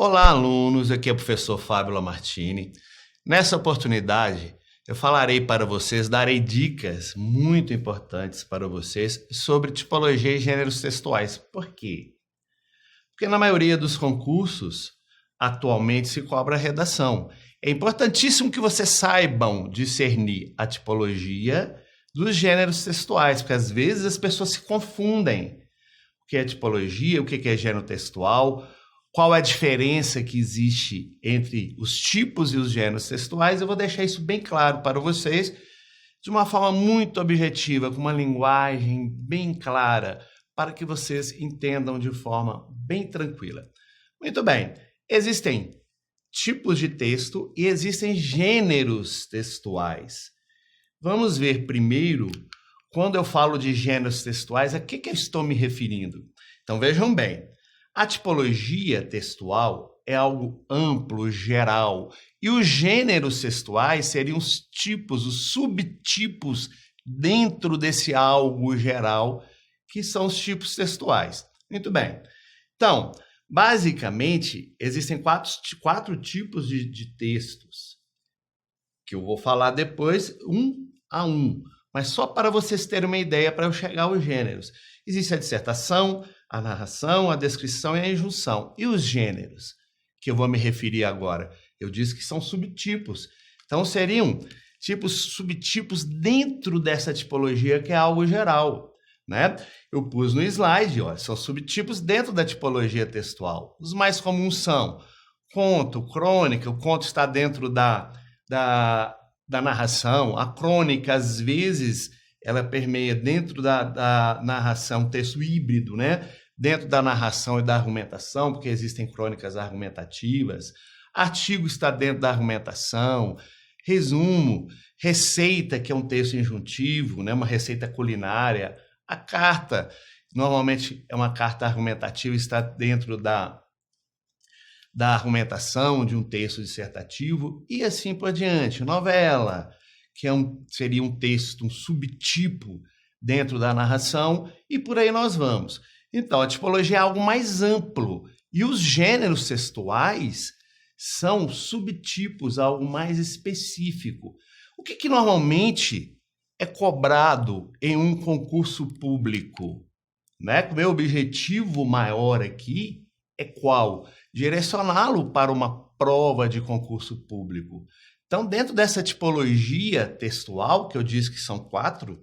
Olá, alunos. Aqui é o professor Fábio Lamartine. Nessa oportunidade, eu falarei para vocês, darei dicas muito importantes para vocês sobre tipologia e gêneros textuais. Por quê? Porque na maioria dos concursos, atualmente se cobra redação. É importantíssimo que vocês saibam discernir a tipologia dos gêneros textuais, porque às vezes as pessoas se confundem. O que é tipologia, o que é gênero textual, qual é a diferença que existe entre os tipos e os gêneros textuais. Eu vou deixar isso bem claro para vocês, de uma forma muito objetiva, com uma linguagem bem clara, para que vocês entendam de forma bem tranquila. Muito bem, existem tipos de texto e existem gêneros textuais. Vamos ver primeiro, quando eu falo de gêneros textuais, a que eu estou me referindo? Então vejam bem, a tipologia textual é algo amplo, geral, e os gêneros textuais seriam os tipos, os subtipos dentro desse algo geral, que são os tipos textuais. Muito bem. Então, basicamente, existem quatro tipos de textos, que eu vou falar depois, um a um, mas só para vocês terem uma ideia para eu chegar aos gêneros. Existe a dissertação, a narração, a descrição e a injunção. E os gêneros, que eu vou me referir agora? Eu disse que são subtipos. Então, seriam subtipos dentro dessa tipologia, que é algo geral, né? Eu pus no slide, ó, são subtipos dentro da tipologia textual. Os mais comuns são conto, crônica. O conto está dentro da narração. A crônica, às vezes, ela permeia dentro da narração, texto híbrido, né? Dentro da narração e da argumentação, porque existem crônicas argumentativas. Artigo está dentro da argumentação. Resumo, receita, que é um texto injuntivo, né? Uma receita culinária. A carta, normalmente é uma carta argumentativa, está dentro da argumentação de um texto dissertativo e assim por diante. Novela, que seria um texto, um subtipo dentro da narração, e por aí nós vamos. Então, a tipologia é algo mais amplo e os gêneros textuais são subtipos, algo mais específico. O que normalmente é cobrado em um concurso público, né? O meu objetivo maior aqui é qual? Direcioná-lo para uma prova de concurso público. Então, dentro dessa tipologia textual, que eu disse que são 4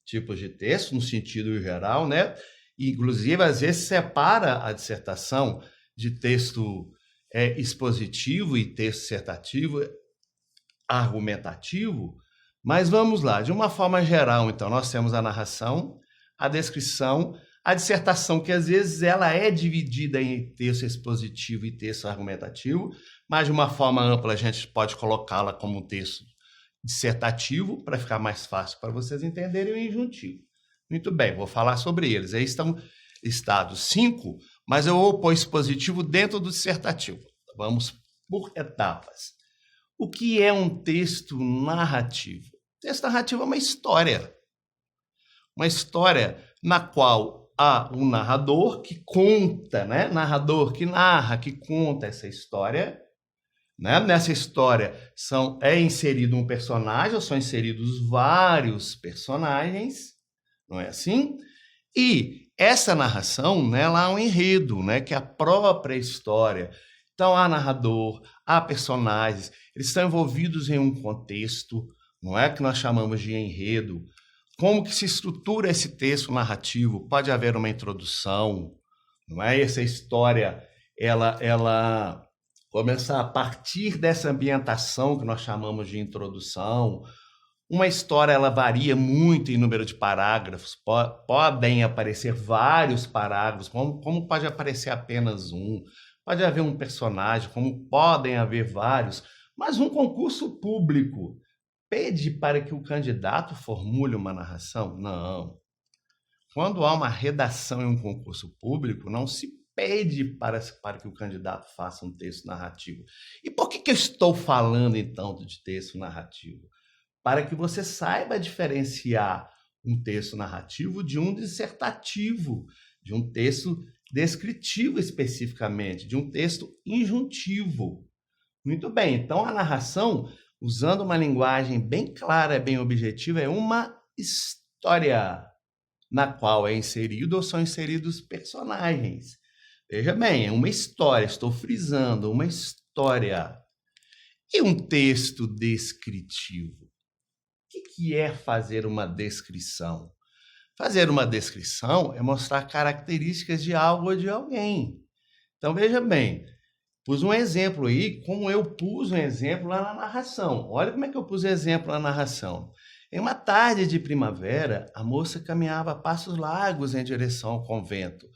tipos de texto, no sentido geral, né? Inclusive, às vezes, separa a dissertação de texto expositivo e texto dissertativo, argumentativo. Mas vamos lá, de uma forma geral, então, nós temos a narração, a descrição, a dissertação, que às vezes ela é dividida em texto expositivo e texto argumentativo, mas de uma forma ampla a gente pode colocá-la como um texto dissertativo, para ficar mais fácil para vocês entenderem, o injuntivo. Muito bem, vou falar sobre eles. Aí estão listados 5, mas eu vou pôr expositivo dentro do dissertativo. Vamos por etapas. O que é um texto narrativo? Texto narrativo é uma história. Uma história na qual há um narrador que conta, né? Narrador que narra, que conta essa história, né? Nessa história é inserido um personagem, ou são inseridos vários personagens, não é assim? E essa narração, né, ela há um enredo, né, que é a própria história. Então, há narrador, há personagens, eles estão envolvidos em um contexto, não é, que nós chamamos de enredo. Como que se estrutura esse texto narrativo? Pode haver uma introdução, não é? Essa história, ela começa a partir dessa ambientação que nós chamamos de introdução. Uma história, ela varia muito em número de parágrafos, podem aparecer vários parágrafos, como pode aparecer apenas um, pode haver um personagem, como podem haver vários, mas um concurso público pede para que o candidato formule uma narração? Não. Quando há uma redação em um concurso público, não se pede para que o candidato faça um texto narrativo. E por que eu estou falando, então, de texto narrativo? Para que você saiba diferenciar um texto narrativo de um dissertativo, de um texto descritivo especificamente, de um texto injuntivo. Muito bem, então a narração, usando uma linguagem bem clara, bem objetiva, é uma história na qual é inserido ou são inseridos personagens. Veja bem, é uma história, estou frisando, uma história. E um texto descritivo? O que é fazer uma descrição? Fazer uma descrição é mostrar características de algo ou de alguém. Então, veja bem, pus um exemplo aí, como eu pus um exemplo lá na narração. Olha como é que eu pus exemplo na narração. Em uma tarde de primavera, a moça caminhava a passos largos em direção ao convento.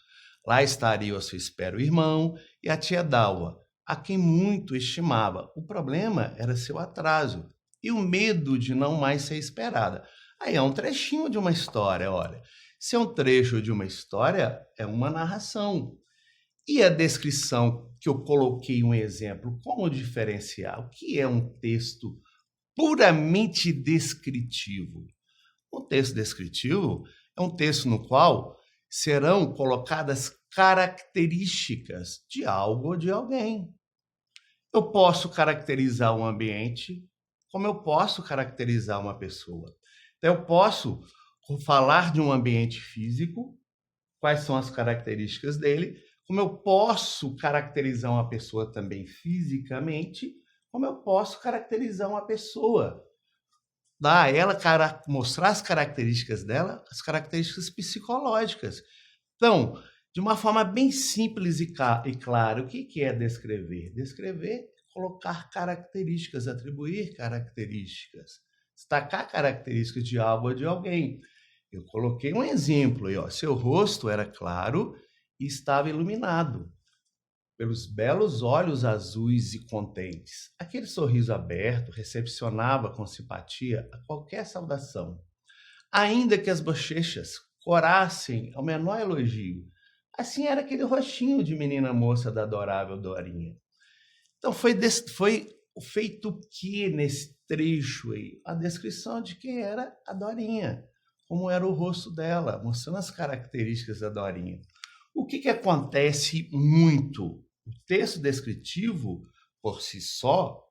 Lá estaria à sua espera o irmão e a tia Dalva, a quem muito estimava. O problema era seu atraso e o medo de não mais ser esperada. Aí é um trechinho de uma história, olha. Se é um trecho de uma história, é uma narração. E a descrição que eu coloquei um exemplo, como diferenciar? O que é um texto puramente descritivo? Um texto descritivo é um texto no qual serão colocadas características de algo ou de alguém. Eu posso caracterizar um ambiente, como eu posso caracterizar uma pessoa. Então, eu posso falar de um ambiente físico, quais são as características dele, como eu posso caracterizar uma pessoa também fisicamente, como eu posso caracterizar uma pessoa. Dar a ela, mostrar as características dela, as características psicológicas. Então, de uma forma bem simples e clara, o que é descrever? Descrever é colocar características, atribuir características, destacar características de algo ou de alguém. Eu coloquei um exemplo aí, ó. Seu rosto era claro e estava iluminado pelos belos olhos azuis e contentes. Aquele sorriso aberto recepcionava com simpatia a qualquer saudação, ainda que as bochechas corassem ao menor elogio. Assim era aquele rostinho de menina moça da adorável Dorinha. Então foi feito o que nesse trecho aí? A descrição de quem era a Dorinha, como era o rosto dela, mostrando as características da Dorinha. O que acontece muito? O texto descritivo, por si só,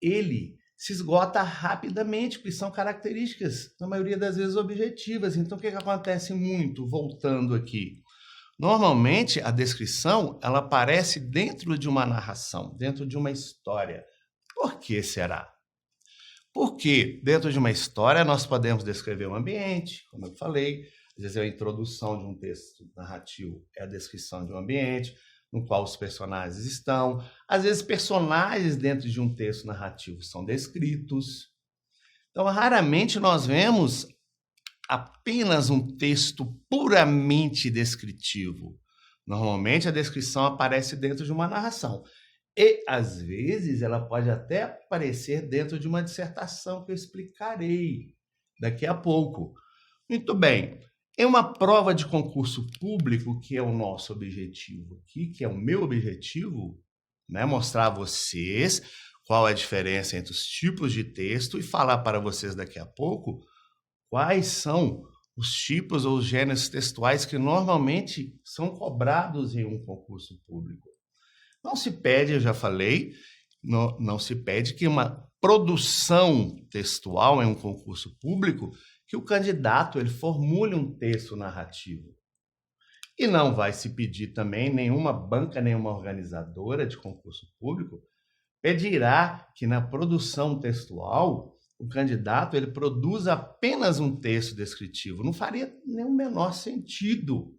ele se esgota rapidamente, porque são características, na maioria das vezes, objetivas. Então, o que acontece muito, voltando aqui? Normalmente, a descrição, ela aparece dentro de uma narração, dentro de uma história. Por que será? Porque dentro de uma história nós podemos descrever um ambiente, como eu falei, às vezes é a introdução de um texto narrativo, é a descrição de um ambiente no qual os personagens estão. Às vezes personagens dentro de um texto narrativo são descritos. Então, raramente nós vemos apenas um texto puramente descritivo. Normalmente a descrição aparece dentro de uma narração. E, às vezes, ela pode até aparecer dentro de uma dissertação que eu explicarei daqui a pouco. Muito bem. Em uma prova de concurso público, que é o nosso objetivo aqui, que é o meu objetivo, né, mostrar a vocês qual é a diferença entre os tipos de texto e falar para vocês daqui a pouco quais são os tipos ou os gêneros textuais que normalmente são cobrados em um concurso público. Não se pede, eu já falei, não se pede que uma produção textual em um concurso público, que o candidato ele formule um texto narrativo. E não vai se pedir também, nenhuma banca, nenhuma organizadora de concurso público pedirá que na produção textual o candidato ele produza apenas um texto descritivo. Não faria nenhum menor sentido.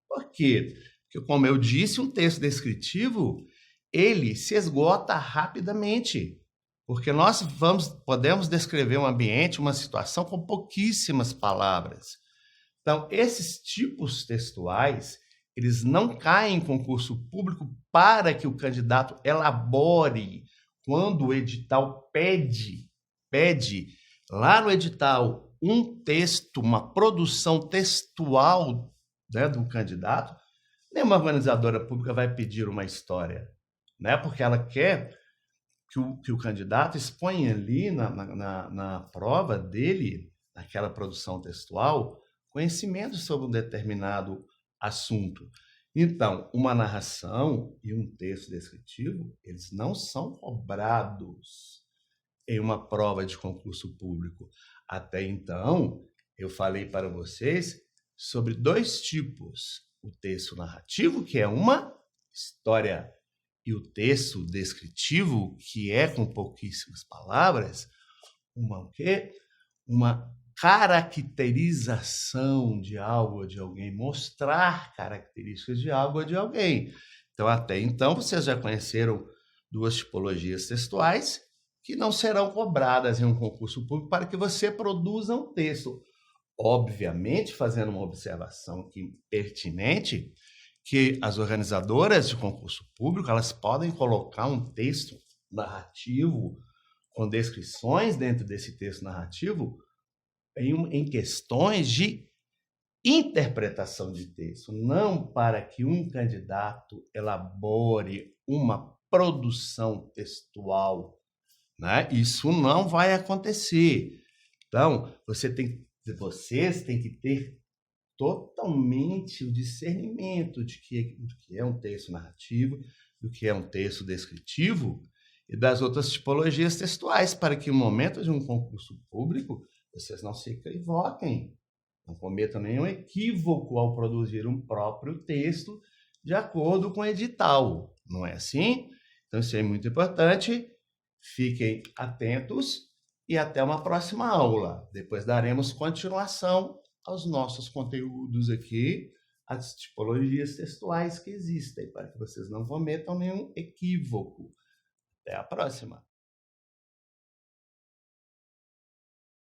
Por quê? Porque, como eu disse, um texto descritivo, ele se esgota rapidamente, porque nós podemos descrever um ambiente, uma situação com pouquíssimas palavras. Então, esses tipos textuais, eles não caem em concurso público para que o candidato elabore quando o edital pede lá no edital um texto, uma produção textual, né, do candidato. Nenhuma organizadora pública vai pedir uma história, né? Porque ela quer que o candidato exponha ali na prova dele, naquela produção textual, conhecimento sobre um determinado assunto. Então, uma narração e um texto descritivo, eles não são cobrados em uma prova de concurso público. Até então, eu falei para vocês sobre dois tipos: o texto narrativo, que é uma história, e o texto descritivo, que é com pouquíssimas palavras, uma o quê? Uma caracterização de algo ou de alguém, mostrar características de algo ou de alguém. Então, até então, vocês já conheceram duas tipologias textuais que não serão cobradas em um concurso público para que você produza um texto. Obviamente, fazendo uma observação aqui pertinente, que as organizadoras de concurso público, elas podem colocar um texto narrativo com descrições dentro desse texto narrativo em questões de interpretação de texto, não para que um candidato elabore uma produção textual, né? Isso não vai acontecer. Então, vocês têm que ter totalmente o discernimento do que é um texto narrativo, do que é um texto descritivo e das outras tipologias textuais, para que no momento de um concurso público vocês não se equivoquem, não cometam nenhum equívoco ao produzir um próprio texto de acordo com o edital. Não é assim? Então, isso é muito importante. Fiquem atentos e até uma próxima aula. Depois daremos continuação aos nossos conteúdos aqui, as tipologias textuais que existem, para que vocês não cometam nenhum equívoco. Até a próxima!